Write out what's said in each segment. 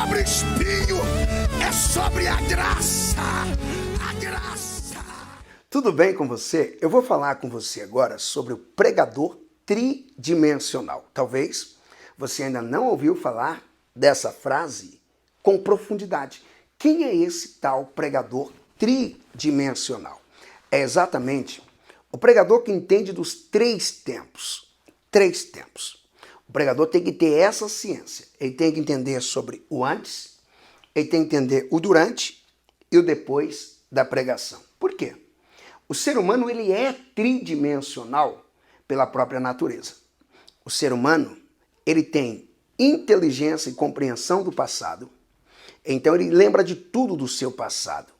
sobre espinho, é sobre a graça. A graça. Tudo bem com você? Eu vou falar com você agora sobre o pregador tridimensional. Talvez você ainda não ouviu falar dessa frase com profundidade. Quem é esse tal pregador tridimensional? É exatamente o pregador que entende dos três tempos. Três tempos. O pregador tem que ter essa ciência. Ele tem que entender sobre o antes, ele tem que entender o durante e o depois da pregação. Por quê? O ser humano ele é tridimensional pela própria natureza. O ser humano ele tem inteligência e compreensão do passado, então ele lembra de tudo do seu passado.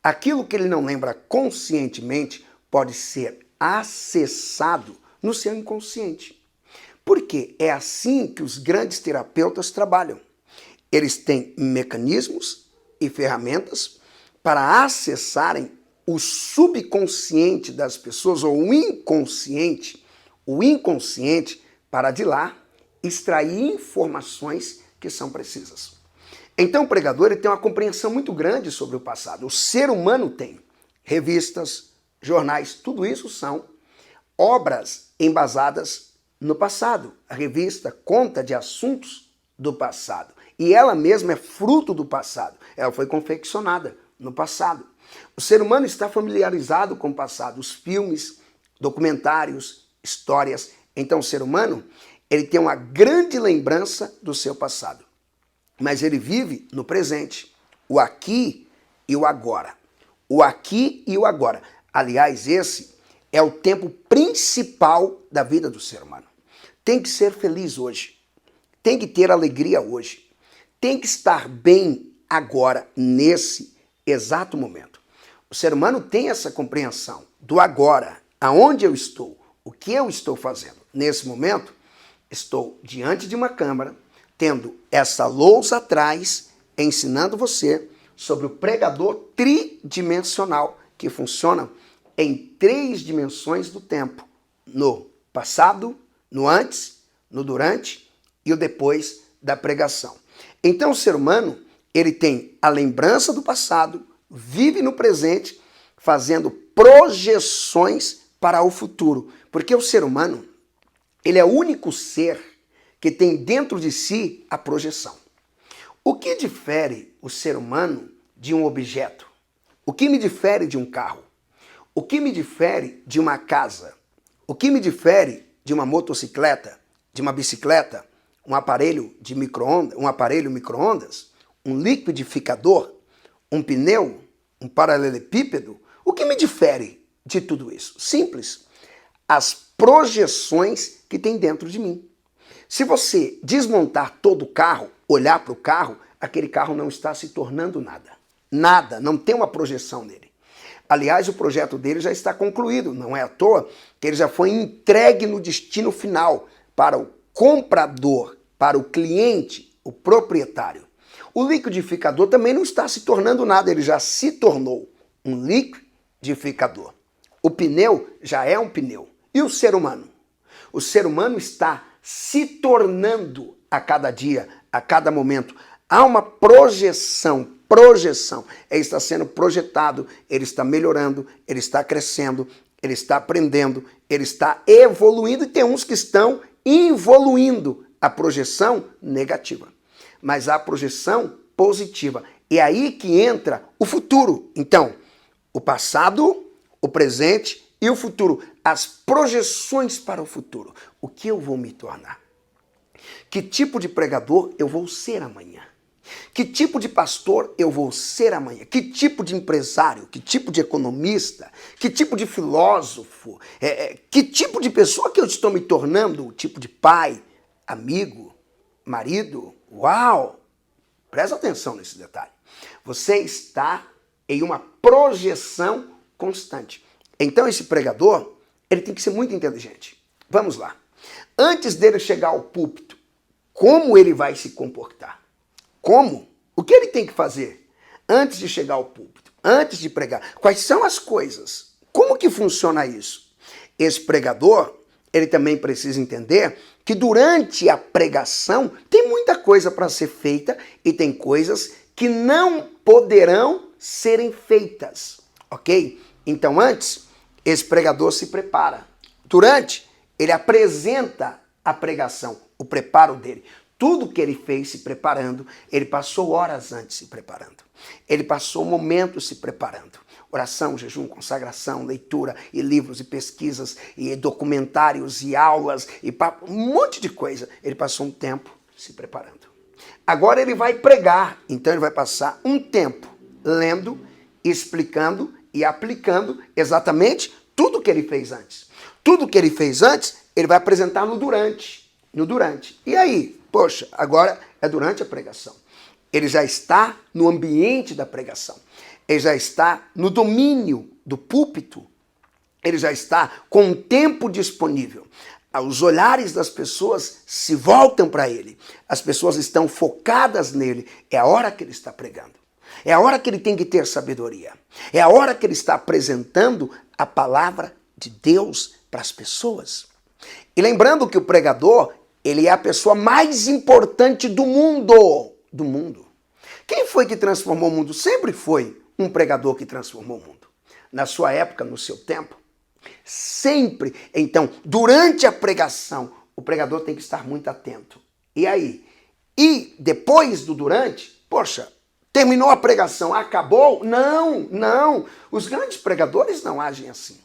Aquilo que ele não lembra conscientemente pode ser acessado no seu inconsciente. Porque é assim que os grandes terapeutas trabalham. Eles têm mecanismos e ferramentas para acessarem o subconsciente das pessoas, ou o inconsciente para de lá extrair informações que são precisas. Então o pregador ele tem uma compreensão muito grande sobre o passado. O ser humano tem revistas, jornais, tudo isso são obras embasadas no passado. A revista conta de assuntos do passado e ela mesma é fruto do passado. Ela foi confeccionada no passado. O ser humano está familiarizado com o passado, os filmes, documentários, histórias. Então o ser humano ele tem uma grande lembrança do seu passado, mas ele vive no presente, o aqui e o agora. O aqui e o agora. Aliás, esse é o tempo principal da vida do ser humano. Tem que ser feliz hoje, tem que ter alegria hoje, tem que estar bem agora, nesse exato momento. O ser humano tem essa compreensão do agora, aonde eu estou, o que eu estou fazendo. Nesse momento, estou diante de uma câmera, tendo essa lousa atrás, ensinando você sobre o pregador tridimensional, que funciona em três dimensões do tempo: no passado, no antes, no durante e o depois da pregação. Então o ser humano, ele tem a lembrança do passado, vive no presente, fazendo projeções para o futuro. Porque o ser humano, ele é o único ser que tem dentro de si a projeção. O que difere o ser humano de um objeto? O que me difere de um carro? O que me difere de uma casa? O que me difere de uma motocicleta, de uma bicicleta, um aparelho de micro-ondas, um liquidificador, um pneu, um paralelepípedo? O que me difere de tudo isso? Simples. As projeções que tem dentro de mim. Se você desmontar todo o carro, olhar para o carro, aquele carro não está se tornando nada. Nada, não tem uma projeção nele. Aliás, o projeto dele já está concluído, não é à toa que ele já foi entregue no destino final para o comprador, para o cliente, o proprietário. O liquidificador também não está se tornando nada, ele já se tornou um liquidificador. O pneu já é um pneu. E o ser humano? O ser humano está se tornando a cada dia, a cada momento. Há uma projeção. Ele está sendo projetado, ele está melhorando, ele está crescendo, ele está aprendendo, ele está evoluindo, e tem uns que estão involuindo a projeção negativa. Mas a projeção positiva. É aí que entra o futuro. Então, o passado, o presente e o futuro. As projeções para o futuro. O que eu vou me tornar? Que tipo de pregador eu vou ser amanhã? Que tipo de pastor eu vou ser amanhã? Que tipo de empresário? Que tipo de economista? Que tipo de filósofo? Que tipo de pessoa que eu estou me tornando? O tipo de pai, amigo, marido? Uau! Presta atenção nesse detalhe. Você está em uma projeção constante. Então esse pregador, ele tem que ser muito inteligente. Vamos lá. Antes dele chegar ao púlpito, como ele vai se comportar? Como? O que ele tem que fazer antes de chegar ao púlpito? Antes de pregar? Quais são as coisas? Como que funciona isso? Esse pregador, ele também precisa entender que durante a pregação tem muita coisa para ser feita e tem coisas que não poderão serem feitas, ok? Então antes, esse pregador se prepara. Durante, ele apresenta a pregação, o preparo dele. Tudo que ele fez se preparando, ele passou horas antes se preparando. Ele passou momentos se preparando. Oração, jejum, consagração, leitura, e livros, e pesquisas, e documentários, e aulas, e um monte de coisa. Ele passou um tempo se preparando. Agora ele vai pregar, então ele vai passar um tempo lendo, explicando e aplicando exatamente tudo que ele fez antes. Tudo que ele fez antes, ele vai apresentar no durante. E aí? Poxa, agora é durante a pregação. Ele já está no ambiente da pregação. Ele já está no domínio do púlpito. Ele já está com o tempo disponível. Os olhares das pessoas se voltam para ele. As pessoas estão focadas nele. É a hora que ele está pregando. É a hora que ele tem que ter sabedoria. É a hora que ele está apresentando a palavra de Deus para as pessoas. E lembrando que o pregador, ele é a pessoa mais importante do mundo. Do mundo. Quem foi que transformou o mundo? Sempre foi um pregador que transformou o mundo. Na sua época, no seu tempo. Sempre. Então, durante a pregação, o pregador tem que estar muito atento. E aí? E depois do durante, poxa, terminou a pregação, acabou? Não. Os grandes pregadores não agem assim.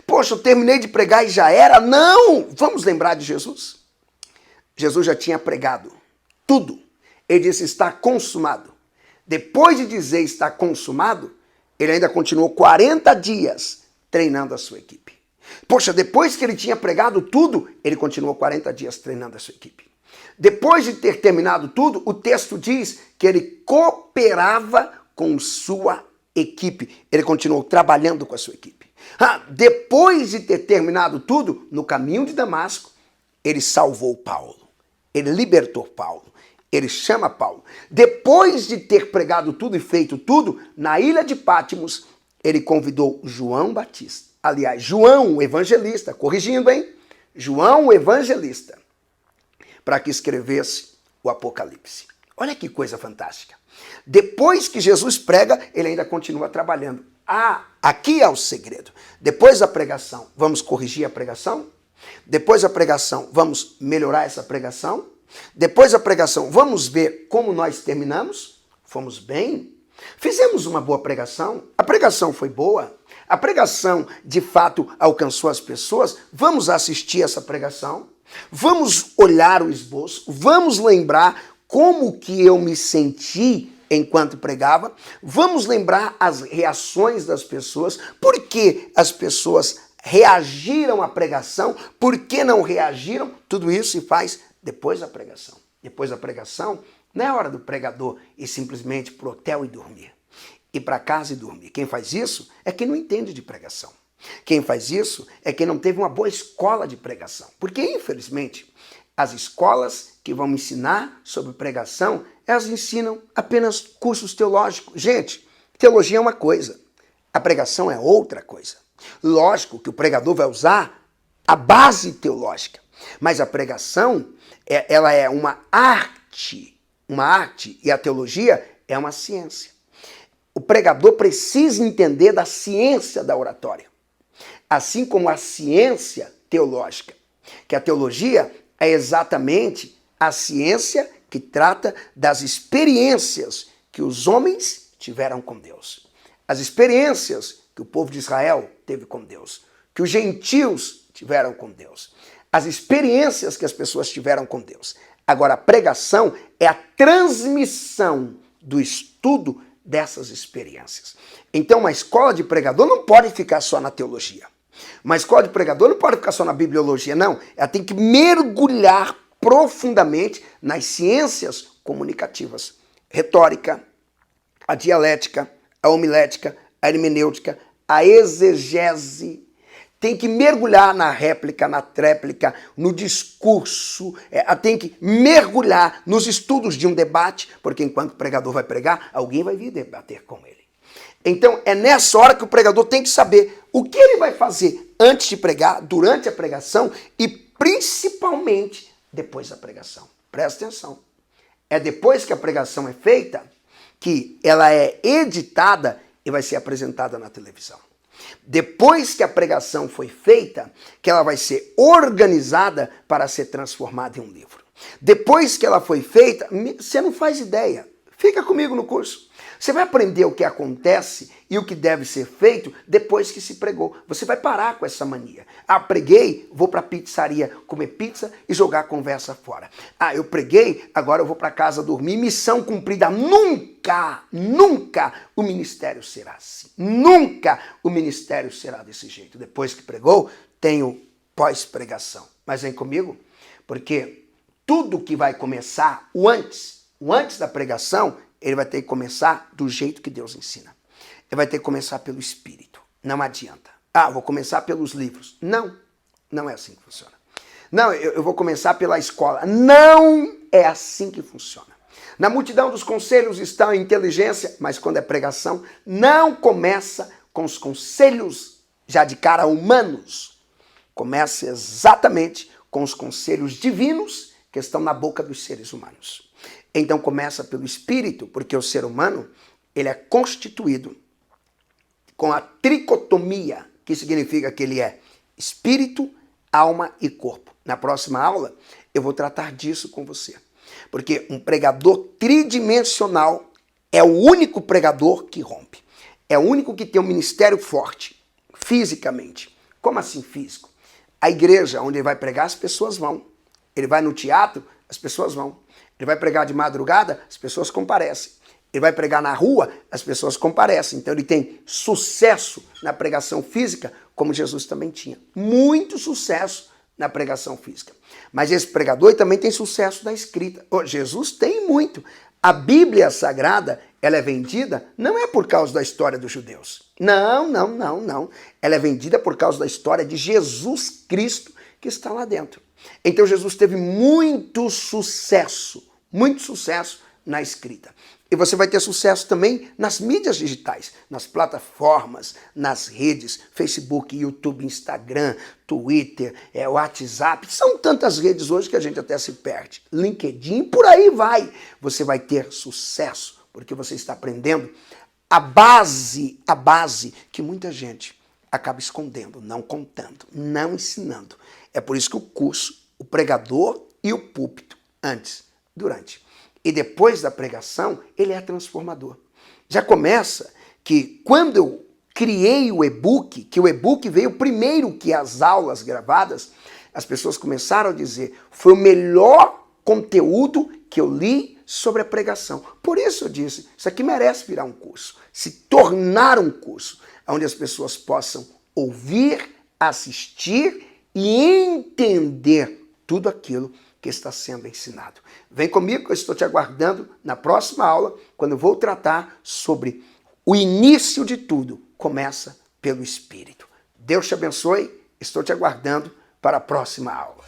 Poxa, eu terminei de pregar e já era? Não! Vamos lembrar de Jesus? Jesus já tinha pregado tudo. Ele disse, está consumado. Depois de dizer está consumado, ele ainda continuou 40 dias treinando a sua equipe. Poxa, depois que ele tinha pregado tudo, ele continuou 40 dias treinando a sua equipe. Depois de ter terminado tudo, o texto diz que ele cooperava com sua equipe. Ele continuou trabalhando com a sua equipe. Depois de ter terminado tudo, no caminho de Damasco, ele salvou Paulo. Ele libertou Paulo. Ele chama Paulo. Depois de ter pregado tudo e feito tudo, na ilha de Pátimos, ele convidou João Batista. Aliás, João, o evangelista, corrigindo, hein? João, o evangelista, para que escrevesse o Apocalipse. Olha que coisa fantástica. Depois que Jesus prega, ele ainda continua trabalhando. Aqui é o segredo. Depois da pregação, vamos corrigir a pregação? Depois da pregação, vamos melhorar essa pregação? Depois da pregação, vamos ver como nós terminamos? Fomos bem? Fizemos uma boa pregação? A pregação foi boa? A pregação, de fato, alcançou as pessoas? Vamos assistir essa pregação? Vamos olhar o esboço? Vamos lembrar como que eu me senti enquanto pregava? Vamos lembrar as reações das pessoas? Por que as pessoas reagiram à pregação? Por que não reagiram? Tudo isso se faz depois da pregação. Depois da pregação, não é hora do pregador ir simplesmente para o hotel e dormir. Ir para casa e dormir. Quem faz isso é quem não entende de pregação. Quem faz isso é quem não teve uma boa escola de pregação. Porque, infelizmente, as escolas que vão ensinar sobre pregação, elas ensinam apenas cursos teológicos. Gente, teologia é uma coisa, a pregação é outra coisa. Lógico que o pregador vai usar a base teológica, mas a pregação, ela é uma arte, e a teologia é uma ciência. O pregador precisa entender da ciência da oratória, assim como a ciência teológica, que a teologia é exatamente a ciência que trata das experiências que os homens tiveram com Deus. As experiências que o povo de Israel teve com Deus, que os gentios tiveram com Deus. As experiências que as pessoas tiveram com Deus. Agora, a pregação é a transmissão do estudo dessas experiências. Então, uma escola de pregador não pode ficar só na teologia. Uma escola de pregador não pode ficar só na bibliologia, não. Ela tem que mergulhar profundamente nas ciências comunicativas. Retórica, a dialética, a homilética, a hermenêutica, a exegese. Tem que mergulhar na réplica, na tréplica, no discurso. Tem que mergulhar nos estudos de um debate, porque enquanto o pregador vai pregar, alguém vai vir debater com ele. Então, é nessa hora que o pregador tem que saber o que ele vai fazer antes de pregar, durante a pregação e principalmente depois da pregação. Presta atenção. É depois que a pregação é feita que ela é editada e vai ser apresentada na televisão. Depois que a pregação foi feita, que ela vai ser organizada para ser transformada em um livro. Depois que ela foi feita, você não faz ideia. Fica comigo no curso. Você vai aprender o que acontece e o que deve ser feito depois que se pregou. Você vai parar com essa mania. Ah, preguei, vou para a pizzaria comer pizza e jogar a conversa fora. Ah, eu preguei, agora eu vou para casa dormir. Missão cumprida. Nunca, nunca o ministério será assim. Nunca o ministério será desse jeito. Depois que pregou, tem o pós-pregação. Mas vem comigo, porque tudo que vai começar, o antes da pregação, ele vai ter que começar do jeito que Deus ensina. Ele vai ter que começar pelo Espírito. Não adianta. Ah, vou começar pelos livros. Não, não é assim que funciona. Não, eu vou começar pela escola. Não é assim que funciona. Na multidão dos conselhos está a inteligência, mas quando é pregação, não começa com os conselhos já de cara humanos. Começa exatamente com os conselhos divinos que estão na boca dos seres humanos. Então começa pelo Espírito, porque o ser humano ele é constituído com a tricotomia, que significa que ele é espírito, alma e corpo. Na próxima aula eu vou tratar disso com você, porque um pregador tridimensional é o único pregador que rompe, é o único que tem um ministério forte, fisicamente. Como assim físico? A igreja onde ele vai pregar, as pessoas vão. Ele vai no teatro, as pessoas vão. Ele vai pregar de madrugada, as pessoas comparecem. Ele vai pregar na rua, as pessoas comparecem. Então ele tem sucesso na pregação física, como Jesus também tinha. Muito sucesso na pregação física. Mas esse pregador também tem sucesso na escrita. Jesus tem muito. A Bíblia Sagrada, ela é vendida, não é por causa da história dos judeus. Não. Ela é vendida por causa da história de Jesus Cristo que está lá dentro. Então Jesus teve muito sucesso na escrita. E você vai ter sucesso também nas mídias digitais, nas plataformas, nas redes, Facebook, YouTube, Instagram, Twitter, WhatsApp. São tantas redes hoje que a gente até se perde. LinkedIn, por aí vai. Você vai ter sucesso, porque você está aprendendo a base que muita gente acaba escondendo, não contando, não ensinando. É por isso que o curso, o pregador e o púlpito, antes, durante e depois da pregação, ele é transformador. Já começa que quando eu criei o e-book, que o e-book veio primeiro que as aulas gravadas, as pessoas começaram a dizer, foi o melhor conteúdo que eu li sobre a pregação. Por isso eu disse, isso aqui merece virar um curso, se tornar um curso, onde as pessoas possam ouvir, assistir e entender tudo aquilo que está sendo ensinado. Vem comigo que eu estou te aguardando na próxima aula, quando eu vou tratar sobre o início de tudo. Começa pelo Espírito. Deus te abençoe, estou te aguardando para a próxima aula.